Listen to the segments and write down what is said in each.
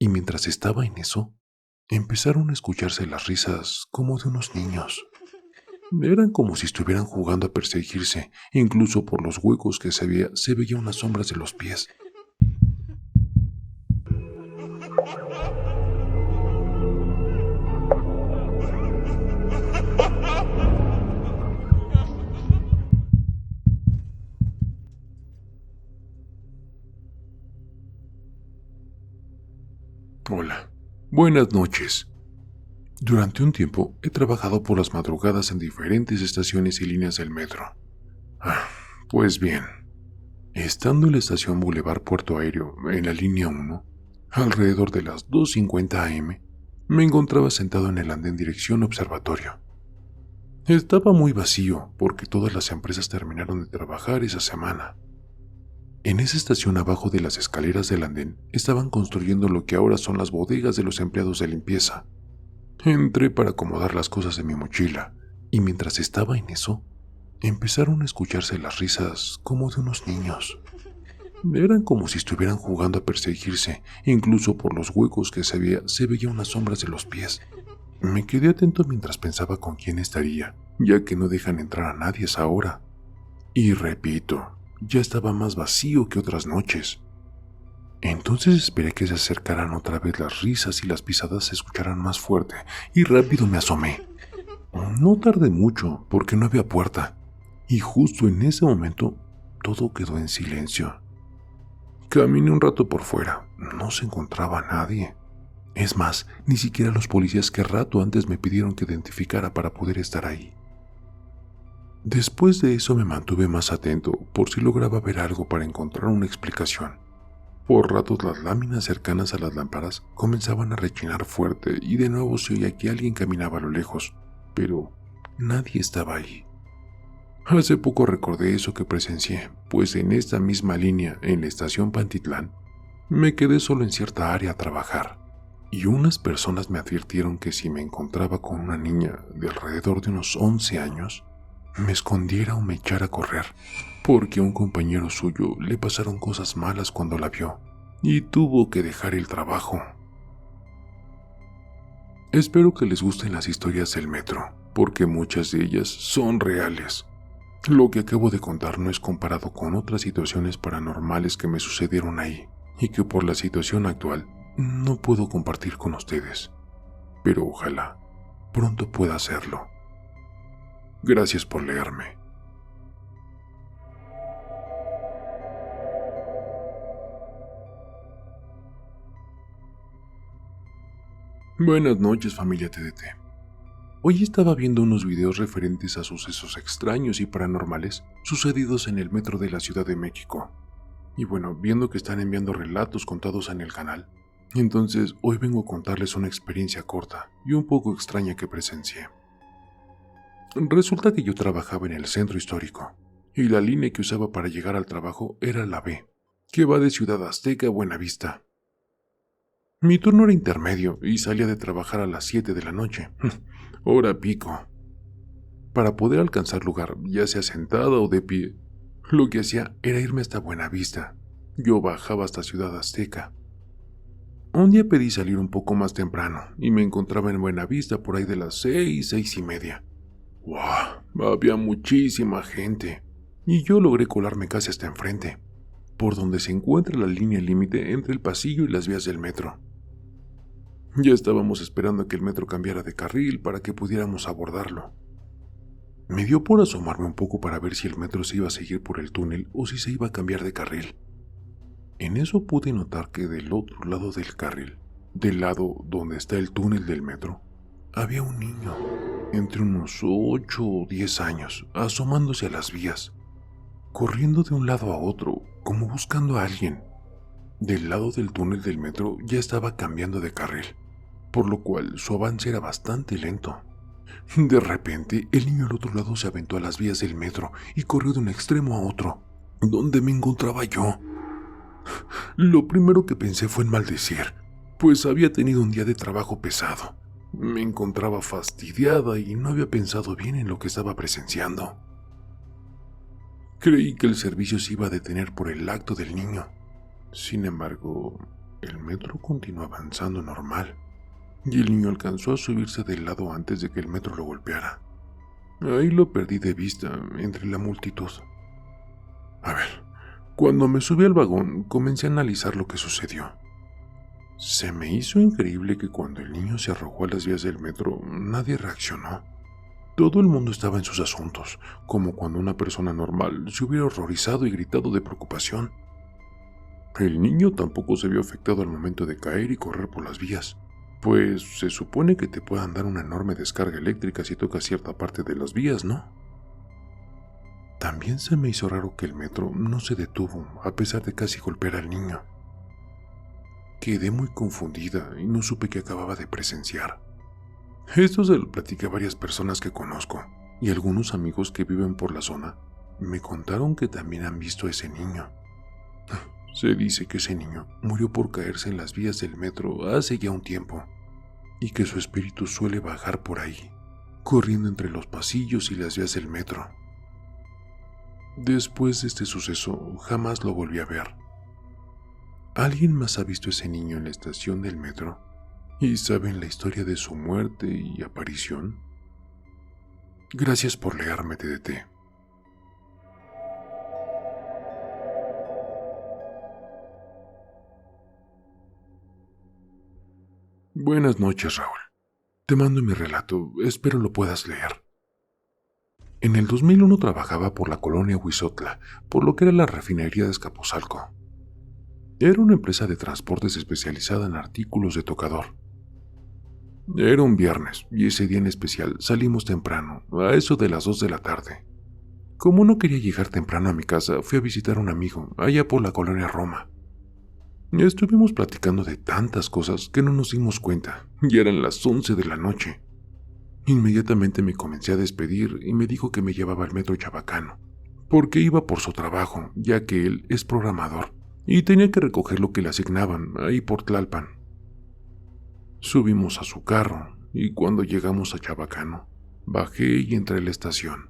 Y mientras estaba en eso, empezaron a escucharse las risas como de unos niños. Eran como si estuvieran jugando a perseguirse, incluso por los huecos que se veían unas sombras de los pies. Hola, buenas noches. Durante un tiempo he trabajado por las madrugadas en diferentes estaciones y líneas del metro. Pues bien, estando en la estación Boulevard Puerto Aéreo, en la línea 1, alrededor de las 2:50 am, me encontraba sentado en el andén dirección observatorio. Estaba muy vacío porque todas las empresas terminaron de trabajar esa semana. En esa estación abajo de las escaleras del andén estaban construyendo lo que ahora son las bodegas de los empleados de limpieza. Entré para acomodar las cosas de mi mochila, y mientras estaba en eso, empezaron a escucharse las risas como de unos niños. Eran como si estuvieran jugando a perseguirse, incluso por los huecos que se veían unas sombras de los pies. Me quedé atento mientras pensaba con quién estaría, ya que no dejan entrar a nadie a esa hora. Y repito, ya estaba más vacío que otras noches. Entonces esperé que se acercaran otra vez las risas y las pisadas se escucharan más fuerte, y rápido me asomé. No tardé mucho, porque no había puerta, y justo en ese momento todo quedó en silencio. Caminé un rato por fuera, no se encontraba nadie. Es más, ni siquiera los policías que rato antes me pidieron que identificara para poder estar ahí. Después de eso me mantuve más atento por si lograba ver algo para encontrar una explicación. Por ratos las láminas cercanas a las lámparas comenzaban a rechinar fuerte y de nuevo se oía que alguien caminaba a lo lejos, pero nadie estaba ahí. Hace poco recordé eso que presencié, pues en esta misma línea, en la estación Pantitlán, me quedé solo en cierta área a trabajar, y unas personas me advirtieron que si me encontraba con una niña de alrededor de unos 11 años, me escondiera o me echara a correr, porque a un compañero suyo le pasaron cosas malas cuando la vio, y tuvo que dejar el trabajo. Espero que les gusten las historias del metro, porque muchas de ellas son reales. Lo que acabo de contar no es comparado con otras situaciones paranormales que me sucedieron ahí, y que por la situación actual no puedo compartir con ustedes, pero ojalá pronto pueda hacerlo. Gracias por leerme. Buenas noches, familia TDT. Hoy estaba viendo unos videos referentes a sucesos extraños y paranormales sucedidos en el metro de la Ciudad de México. Y bueno, viendo que están enviando relatos contados en el canal, entonces hoy vengo a contarles una experiencia corta y un poco extraña que presencié. Resulta que yo trabajaba en el centro histórico, y la línea que usaba para llegar al trabajo era la B, que va de Ciudad Azteca a Buenavista. Mi turno era intermedio y salía de trabajar a las 7 de la noche, hora pico. Para poder alcanzar lugar, ya sea sentada o de pie, lo que hacía era irme hasta Buenavista. Yo bajaba hasta Ciudad Azteca. Un día pedí salir un poco más temprano y me encontraba en Buenavista por ahí de las 6:30. ¡Wow! Había muchísima gente, y yo logré colarme casi hasta enfrente, por donde se encuentra la línea límite entre el pasillo y las vías del metro. Ya estábamos esperando a que el metro cambiara de carril para que pudiéramos abordarlo. Me dio por asomarme un poco para ver si el metro se iba a seguir por el túnel o si se iba a cambiar de carril. En eso pude notar que del otro lado del carril, del lado donde está el túnel del metro, había un niño, entre unos 8 o 10 años, asomándose a las vías, corriendo de un lado a otro, como buscando a alguien. Del lado del túnel del metro ya estaba cambiando de carril, por lo cual su avance era bastante lento. De repente, el niño al otro lado se aventó a las vías del metro y corrió de un extremo a otro, donde me encontraba yo. Lo primero que pensé fue en maldecir, pues había tenido un día de trabajo pesado. Me encontraba fastidiada y no había pensado bien en lo que estaba presenciando. Creí que el servicio se iba a detener por el acto del niño. Sin embargo, el metro continuó avanzando normal, y el niño alcanzó a subirse del lado antes de que el metro lo golpeara. Ahí lo perdí de vista entre la multitud. A ver, cuando me subí al vagón, comencé a analizar lo que sucedió. Se me hizo increíble que cuando el niño se arrojó a las vías del metro, nadie reaccionó. Todo el mundo estaba en sus asuntos, como cuando una persona normal se hubiera horrorizado y gritado de preocupación. El niño tampoco se vio afectado al momento de caer y correr por las vías, pues se supone que te puedan dar una enorme descarga eléctrica si tocas cierta parte de las vías, ¿no? También se me hizo raro que el metro no se detuvo a pesar de casi golpear al niño. Quedé muy confundida y no supe qué acababa de presenciar. Esto se lo platiqué a varias personas que conozco, y algunos amigos que viven por la zona me contaron que también han visto a ese niño. Se dice que ese niño murió por caerse en las vías del metro hace ya un tiempo, y que su espíritu suele vagar por ahí, corriendo entre los pasillos y las vías del metro. Después de este suceso, jamás lo volví a ver. ¿Alguien más ha visto a ese niño en la estación del metro? ¿Y saben la historia de su muerte y aparición? Gracias por leerme, TDT. Buenas noches, Raúl. Te mando mi relato, espero lo puedas leer. En el 2001 trabajaba por la colonia Huizotla, por lo que era la refinería de Escaposalco. Era una empresa de transportes especializada en artículos de tocador. Era un viernes, y ese día en especial salimos temprano, a eso de las 2 de la tarde. Como no quería llegar temprano a mi casa, fui a visitar a un amigo, allá por la colonia Roma. Estuvimos platicando de tantas cosas que no nos dimos cuenta, y eran las 11 de la noche. Inmediatamente me comencé a despedir y me dijo que me llevaba al metro Chabacano, porque iba por su trabajo, ya que él es programador, y tenía que recoger lo que le asignaban ahí por Tlalpan. Subimos a su carro, y cuando llegamos a Chabacano, bajé y entré a la estación.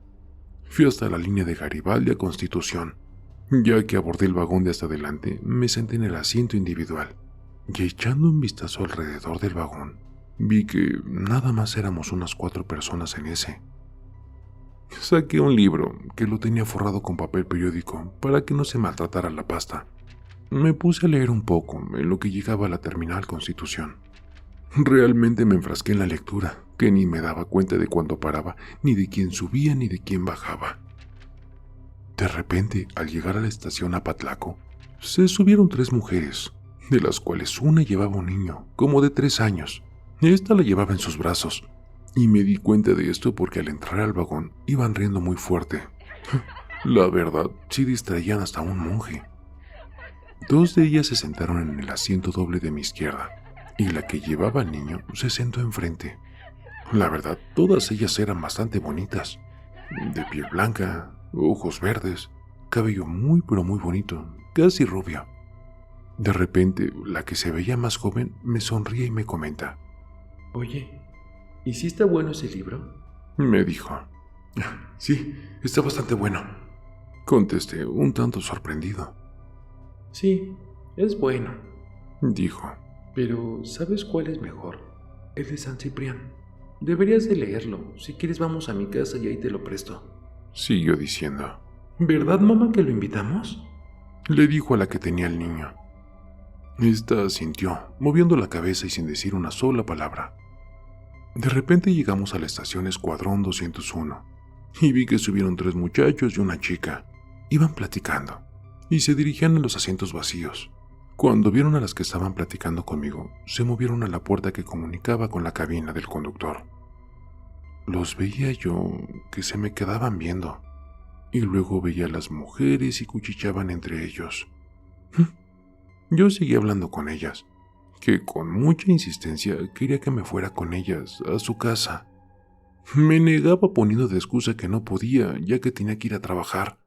Fui hasta la línea de Garibaldi a Constitución. Ya que abordé el vagón de hasta adelante, me senté en el asiento individual, y echando un vistazo alrededor del vagón, vi que nada más éramos unas 4 personas en ese. Saqué un libro que lo tenía forrado con papel periódico para que no se maltratara la pasta. Me puse a leer un poco en lo que llegaba a la terminal Constitución. Realmente me enfrasqué en la lectura, que ni me daba cuenta de cuándo paraba, ni de quién subía ni de quién bajaba. De repente, al llegar a la estación Apatlaco, se subieron 3 mujeres, de las cuales una llevaba un niño, como de 3 años. Esta la llevaba en sus brazos, y me di cuenta de esto porque al entrar al vagón iban riendo muy fuerte. La verdad, sí distraían hasta a un monje. 2 de ellas se sentaron en el asiento doble de mi izquierda, y la que llevaba al niño se sentó enfrente. La verdad, todas ellas eran bastante bonitas, de piel blanca, ojos verdes, cabello muy pero muy bonito, casi rubio. De repente, la que se veía más joven me sonríe y me comenta: Oye, ¿y si está bueno ese libro? Me dijo. Sí, está bastante bueno, contesté un tanto sorprendido. Sí, es bueno, Dijo. pero ¿sabes cuál es mejor? El de San Ciprián. Deberías de leerlo. Si quieres vamos a mi casa y ahí te lo presto. Siguió diciendo. ¿Verdad, mamá, que lo invitamos? Le dijo a la que tenía el niño. Esta asintió, moviendo la cabeza y sin decir una sola palabra. De repente llegamos a la estación Escuadrón 201 y vi que subieron 3 muchachos y una chica. Iban platicando y se dirigían a los asientos vacíos. Cuando vieron a las que estaban platicando conmigo, se movieron a la puerta que comunicaba con la cabina del conductor. Los veía yo que se me quedaban viendo, y luego veía a las mujeres y cuchicheaban entre ellos. Yo seguía hablando con ellas, que con mucha insistencia quería que me fuera con ellas a su casa. Me negaba poniendo de excusa que no podía, ya que tenía que ir a trabajar.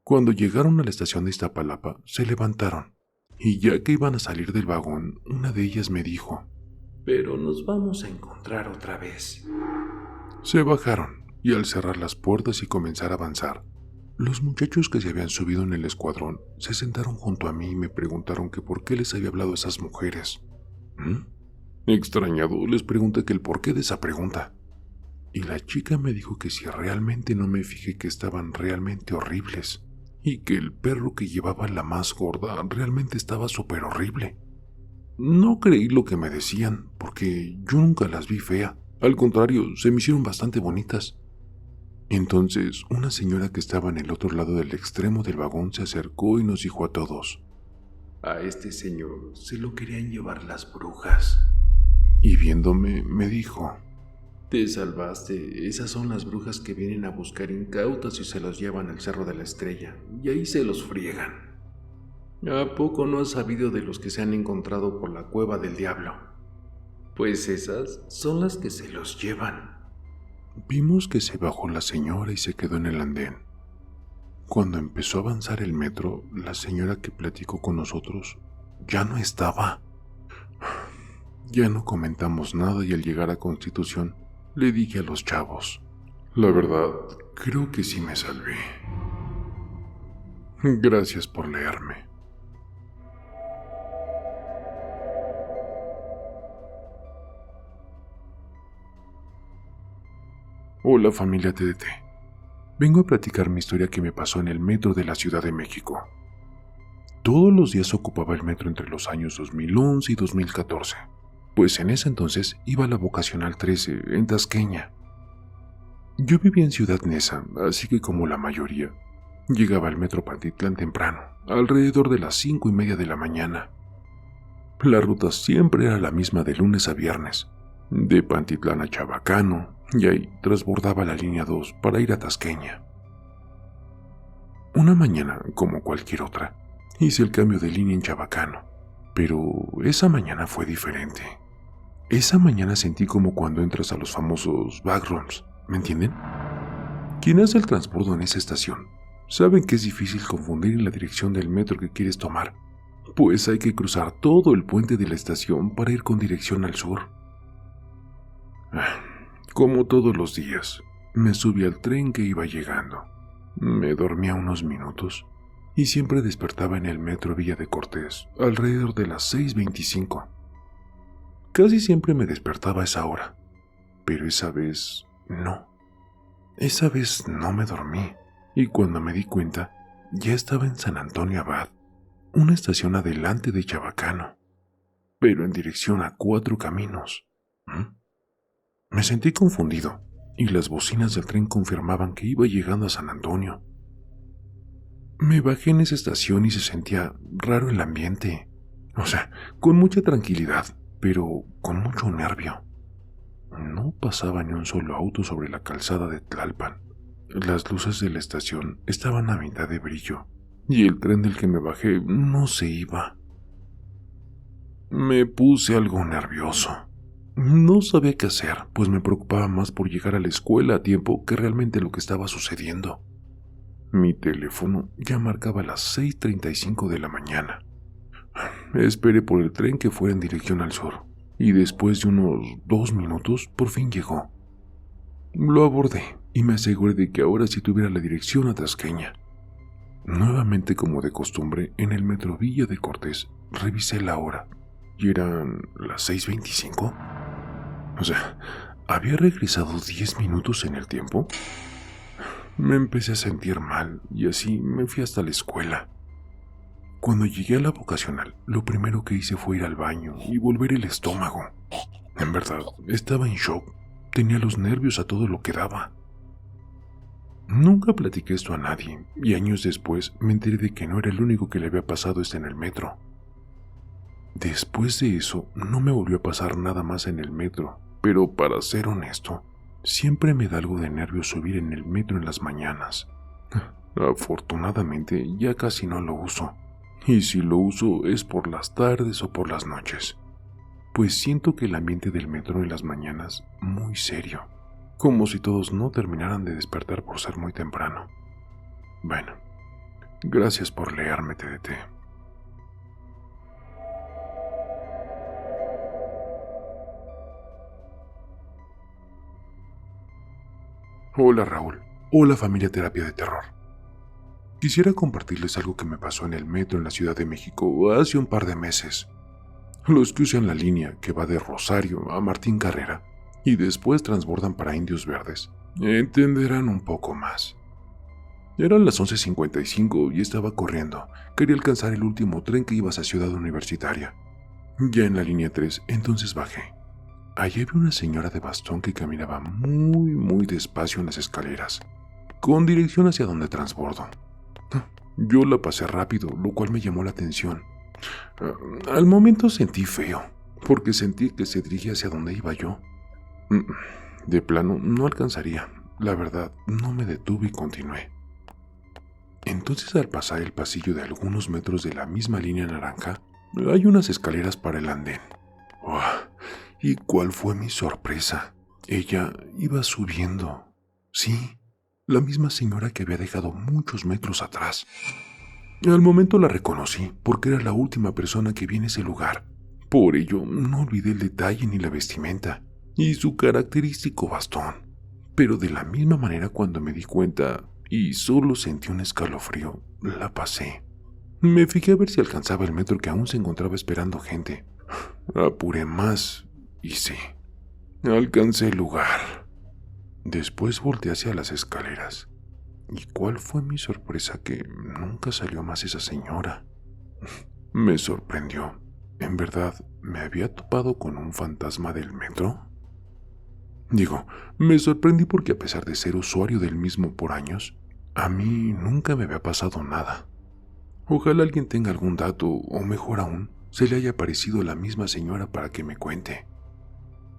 Cuando llegaron a la estación de Iztapalapa, se levantaron, y ya que iban a salir del vagón, una de ellas me dijo: Pero nos vamos a encontrar otra vez. Se bajaron, y al cerrar las puertas y comenzar a avanzar, Los muchachos que se habían subido en el escuadrón se sentaron junto a mí y me preguntaron que por qué les había hablado a esas mujeres. Extrañado, les pregunté que el porqué de esa pregunta. Y la chica me dijo que si realmente no me fijé que estaban realmente horribles y que el perro que llevaba la más gorda realmente estaba súper horrible. No creí lo que me decían, porque yo nunca las vi fea. Al contrario, se me hicieron bastante bonitas. Entonces, una señora que estaba en el otro lado del extremo del vagón se acercó y nos dijo a todos: a este señor se lo querían llevar las brujas. Y viéndome, me dijo: te salvaste, esas son las brujas que vienen a buscar incautas y se los llevan al Cerro de la Estrella, y ahí se los friegan. ¿A poco no has sabido de los que se han encontrado por la Cueva del Diablo? Pues esas son las que se los llevan. Vimos que se bajó la señora y se quedó en el andén. Cuando empezó a avanzar el metro, la señora que platicó con nosotros ya no estaba. Ya no comentamos nada y al llegar a Constitución le dije a los chavos: la verdad, creo que sí me salvé. Gracias por leerme. Hola familia TDT. Vengo a platicar mi historia que me pasó en el metro de la Ciudad de México. Todos los días ocupaba el metro entre los años 2011 y 2014, pues en ese entonces iba a la Vocacional 13 en Tasqueña. Yo vivía en Ciudad Neza, así que como la mayoría, llegaba al metro Pantitlán temprano, alrededor de las 5:30 de la mañana. La ruta siempre era la misma de lunes a viernes, de Pantitlán a Chabacano, y ahí transbordaba la línea 2 para ir a Tasqueña. Una mañana, como cualquier otra, hice el cambio de línea en Chabacano, pero esa mañana fue diferente. Esa mañana sentí como cuando entras a los famosos backrooms, ¿me entienden? Quien hace el transbordo en esa estación saben que es difícil confundir la dirección del metro que quieres tomar, pues hay que cruzar todo el puente de la estación para ir con dirección al sur. Como todos los días, me subí al tren que iba llegando. Me dormía unos minutos y siempre despertaba en el metro Villa de Cortés alrededor de las 6:25. Casi siempre me despertaba a esa hora, pero esa vez no. Esa vez no me dormí y cuando me di cuenta ya estaba en San Antonio Abad, una estación adelante de Chabacano, pero en dirección a 4 Caminos. Me sentí confundido y las bocinas del tren confirmaban que iba llegando a San Antonio. Me bajé en esa estación y se sentía raro el ambiente. O sea, con mucha tranquilidad, pero con mucho nervio. No pasaba ni un solo auto sobre la calzada de Tlalpan. Las luces de la estación estaban a mitad de brillo y el tren del que me bajé no se iba. Me puse algo nervioso. No sabía qué hacer, pues me preocupaba más por llegar a la escuela a tiempo que realmente lo que estaba sucediendo. Mi teléfono ya marcaba las 6:35 de la mañana. Esperé por el tren que fuera en dirección al sur, y después de unos 2 minutos por fin llegó. Lo abordé y me aseguré de que ahora sí tuviera la dirección a Tasqueña. Nuevamente, como de costumbre, en el metro Villa de Cortés, revisé la hora, y eran las 6:25. O sea, ¿había regresado 10 minutos en el tiempo? Me empecé a sentir mal y así me fui hasta la escuela. Cuando llegué a la vocacional, lo primero que hice fue ir al baño y volver el estómago. En verdad, estaba en shock. Tenía los nervios a todo lo que daba. Nunca platiqué esto a nadie y años después me enteré de que no era el único que le había pasado esto en el metro. Después de eso, no me volvió a pasar nada más en el metro. Pero para ser honesto, siempre me da algo de nervio subir en el metro en las mañanas. Afortunadamente ya casi no lo uso, y si lo uso es por las tardes o por las noches, pues siento que el ambiente del metro en las mañanas muy serio, como si todos no terminaran de despertar por ser muy temprano. Bueno, gracias por leerme, TDT. Hola Raúl, hola familia Terapia de Terror. Quisiera compartirles algo que me pasó en el metro en la Ciudad de México hace un par de meses. Los que usan la línea que va de Rosario a Martín Carrera y después transbordan para Indios Verdes entenderán un poco más. Eran las 11:55 y estaba corriendo. Quería alcanzar el último tren que iba hacia Ciudad Universitaria. Ya en la línea 3, entonces bajé. Allí había una señora de bastón que caminaba muy despacio en las escaleras, con dirección hacia donde transbordo. Yo la pasé rápido, lo cual me llamó la atención. Al momento sentí feo, porque sentí que se dirigía hacia donde iba yo. De plano, no alcanzaría. La verdad, no me detuve y continué. Entonces, al pasar el pasillo de algunos metros de la misma línea naranja, hay unas escaleras para el andén. ¿Y cuál fue mi sorpresa? Ella iba subiendo. Sí, la misma señora que había dejado muchos metros atrás. Al momento la reconocí porque era la última persona que vi en ese lugar. Por ello, no olvidé el detalle ni la vestimenta y su característico bastón. Pero de la misma manera, cuando me di cuenta y solo sentí un escalofrío, la pasé. Me fijé a ver si alcanzaba el metro que aún se encontraba esperando gente. Apuré más y sí, alcancé el lugar. Después volteé hacia las escaleras. ¿Y cuál fue mi sorpresa? Que nunca salió más esa señora. Me sorprendió. ¿En verdad me había topado con un fantasma del metro? Digo, me sorprendí porque a pesar de ser usuario del mismo por años, a mí nunca me había pasado nada. Ojalá alguien tenga algún dato, o mejor aún, se le haya aparecido la misma señora para que me cuente.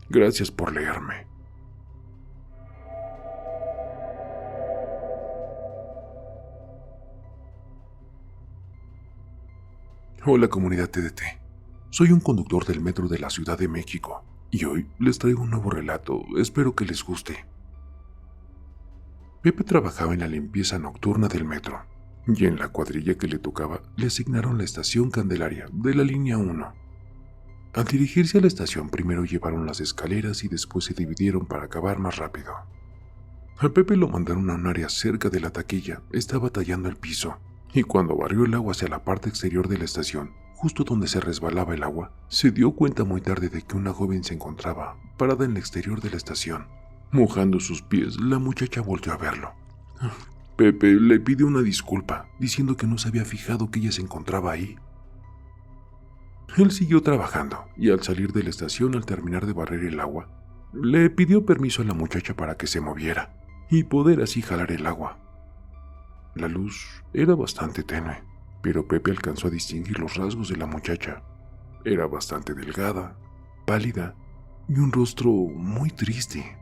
Gracias por leerme. Hola comunidad TDT, soy un conductor del metro de la Ciudad de México y hoy les traigo un nuevo relato, espero que les guste. Pepe trabajaba en la limpieza nocturna del metro y en la cuadrilla que le tocaba le asignaron la estación Candelaria de la línea 1. Al dirigirse a la estación primero llevaron las escaleras y después se dividieron para acabar más rápido. A Pepe lo mandaron a un área cerca de la taquilla, estaba tallando el piso. Y cuando barrió el agua hacia la parte exterior de la estación, justo donde se resbalaba el agua, se dio cuenta muy tarde de que una joven se encontraba parada en el exterior de la estación. Mojando sus pies, la muchacha volvió a verlo. Pepe le pidió una disculpa, diciendo que no se había fijado que ella se encontraba ahí. Él siguió trabajando, y al salir de la estación al terminar de barrer el agua, le pidió permiso a la muchacha para que se moviera, y poder así jalar el agua. La luz era bastante tenue, pero Pepe alcanzó a distinguir los rasgos de la muchacha. Era bastante delgada, pálida y un rostro muy triste.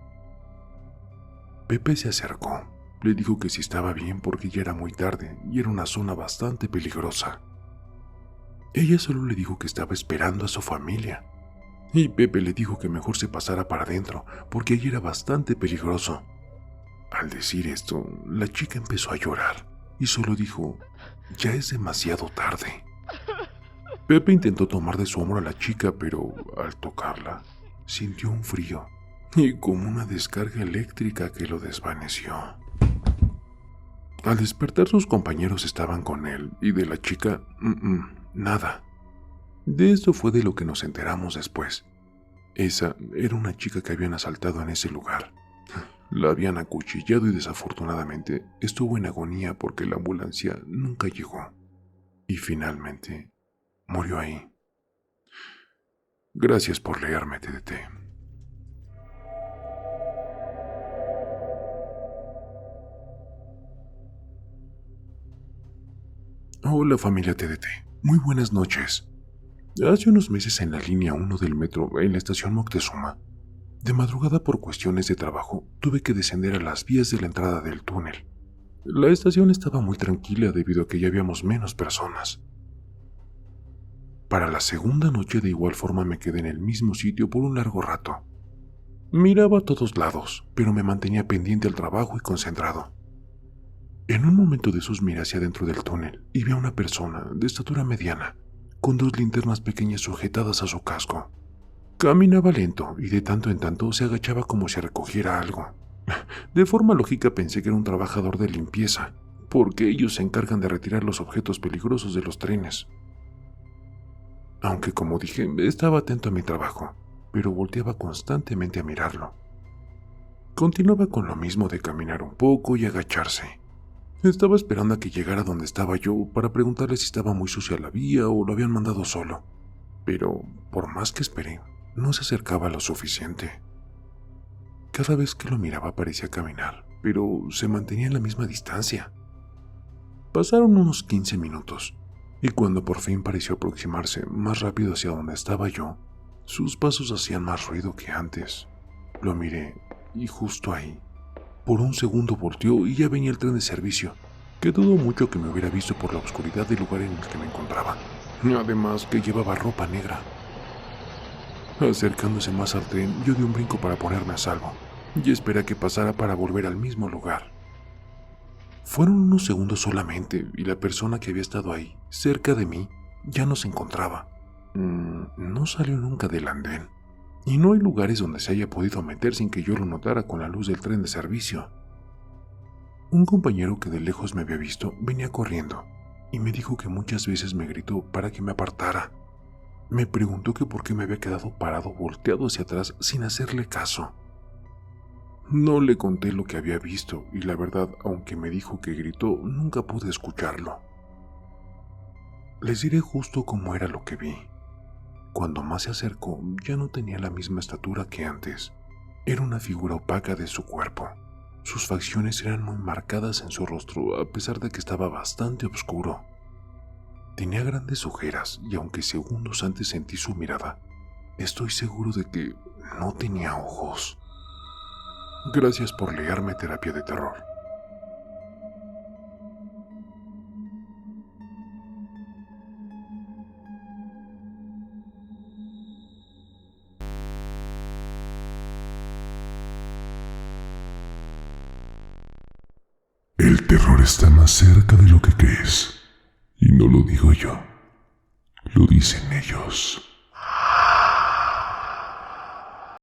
Pepe se acercó, le dijo que si estaba bien porque ya era muy tarde y era una zona bastante peligrosa. Ella solo le dijo que estaba esperando a su familia, y Pepe le dijo que mejor se pasara para adentro porque allí era bastante peligroso. Al decir esto, la chica empezó a llorar y solo dijo, ya es demasiado tarde. Pepe intentó tomar de su hombro a la chica, pero al tocarla, sintió un frío y como una descarga eléctrica que lo desvaneció. Al despertar sus compañeros estaban con él y de la chica, nada. De esto fue de lo que nos enteramos después. Esa era una chica que habían asaltado en ese lugar. La habían acuchillado y desafortunadamente estuvo en agonía porque la ambulancia nunca llegó. Y finalmente murió ahí. Gracias por leerme, TDT. Hola familia TDT, muy buenas noches. Hace unos meses en la línea 1 del metro en la estación Moctezuma, de madrugada por cuestiones de trabajo, tuve que descender a las vías de la entrada del túnel. La estación estaba muy tranquila debido a que ya habíamos menos personas. Para la segunda noche de igual forma me quedé en el mismo sitio por un largo rato. Miraba a todos lados, pero me mantenía pendiente al trabajo y concentrado. En un momento de esos miré hacia dentro del túnel y vi a una persona de estatura mediana, con 2 linternas pequeñas sujetadas a su casco. Caminaba lento y de tanto en tanto se agachaba como si recogiera algo. De forma lógica pensé que era un trabajador de limpieza, porque ellos se encargan de retirar los objetos peligrosos de los trenes. Aunque, como dije, estaba atento a mi trabajo, pero volteaba constantemente a mirarlo. Continuaba con lo mismo de caminar un poco y agacharse. Estaba esperando a que llegara donde estaba yo para preguntarle si estaba muy sucia la vía o lo habían mandado solo, pero por más que esperé, no se acercaba lo suficiente. Cada vez que lo miraba parecía caminar, pero se mantenía en la misma distancia. Pasaron unos 15 minutos, y cuando por fin pareció aproximarse más rápido hacia donde estaba yo, sus pasos hacían más ruido que antes. Lo miré, y justo ahí, por un segundo volteó y ya venía el tren de servicio, que dudo mucho que me hubiera visto por la oscuridad del lugar en el que me encontraba. Además que llevaba ropa negra. Acercándose más al tren, yo di un brinco para ponerme a salvo, y esperé a que pasara para volver al mismo lugar. Fueron unos segundos solamente, y la persona que había estado ahí, cerca de mí, ya no se encontraba. No salió nunca del andén, y no hay lugares donde se haya podido meter sin que yo lo notara con la luz del tren de servicio. Un compañero que de lejos me había visto venía corriendo, y me dijo que muchas veces me gritó para que me apartara. Me preguntó que por qué me había quedado parado volteado hacia atrás sin hacerle caso. No le conté lo que había visto y la verdad, aunque me dijo que gritó, nunca pude escucharlo. Les diré justo cómo era lo que vi. Cuando más se acercó, ya no tenía la misma estatura que antes. Era una figura opaca de su cuerpo. Sus facciones eran muy marcadas en su rostro, a pesar de que estaba bastante oscuro. Tenía grandes ojeras y aunque segundos antes sentí su mirada, estoy seguro de que no tenía ojos. Gracias por leerme Terapia de Terror. El terror está más cerca de lo que crees. Y no lo digo yo, lo dicen ellos.